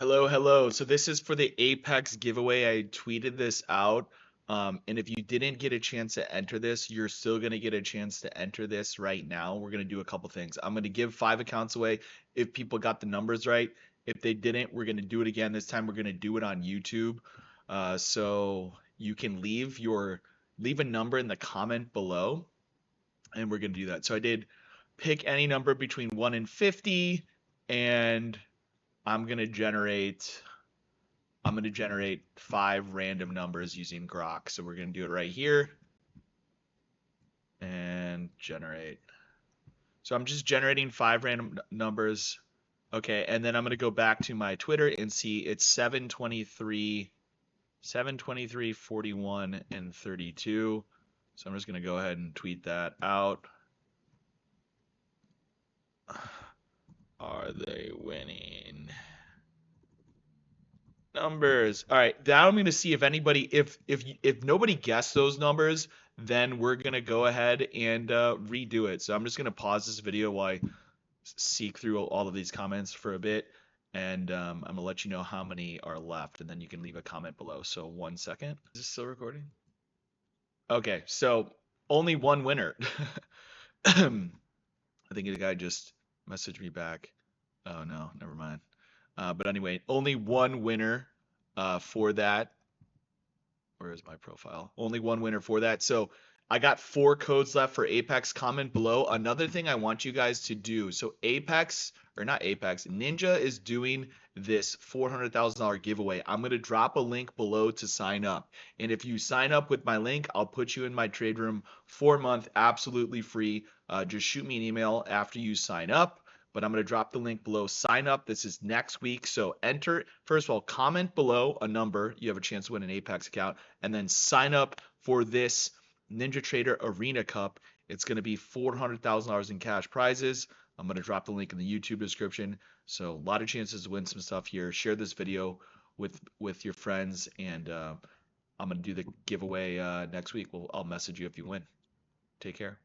Hello, hello. So this is for the Apex giveaway. I tweeted this out. And if you didn't get a chance to enter this, you're still going to get a chance to enter this right now. We're going to do a couple things. I'm going to give 5 accounts away if people got the numbers right. If they didn't, we're going to do it again. This time we're going to do it on YouTube. So you can leave a number in the comment below, and we're going to do that. So I did pick any number between 1 and 50, and I'm going to generate I'm going to generate 5 random numbers using Grok. So we're going to do it right here and generate. So I'm just generating 5 random numbers. Okay, and then I'm going to go back to my Twitter and see it's 723, 41, and 32. So I'm just going to go ahead and tweet that out. Are they winning? Numbers. All right. Now I'm going to see if anybody, if nobody guessed those numbers, then we're going to go ahead and redo it. So I'm just going to pause this video while I seek through all of these comments for a bit, and I'm going to let you know how many are left, and then you can leave a comment below. So 1 second. Is this still recording? Okay. So only one winner. I think the guy just messaged me back. Oh no, never mind. But anyway, only one winner for that. Where is my profile? Only one winner for that. So I got 4 codes left for Apex. Comment below. Another thing I want you guys to do. So Apex, or not Apex, Ninja is doing this $400,000 giveaway. I'm going to drop a link below to sign up. And if you sign up with my link, I'll put you in my trade room for a month, absolutely free. Just shoot me an email after you sign up. But I'm going to drop the link below. Sign up. This is next week. So enter, first of all, comment below a number. You have a chance to win an Apex account. And then sign up for this Ninja Trader Arena Cup. It's going to be $400,000 in cash prizes. I'm going to drop the link in the YouTube description. So a lot of chances to win some stuff here. Share this video with your friends, and I'm going to do the giveaway next week. I'll message you if you win. Take care.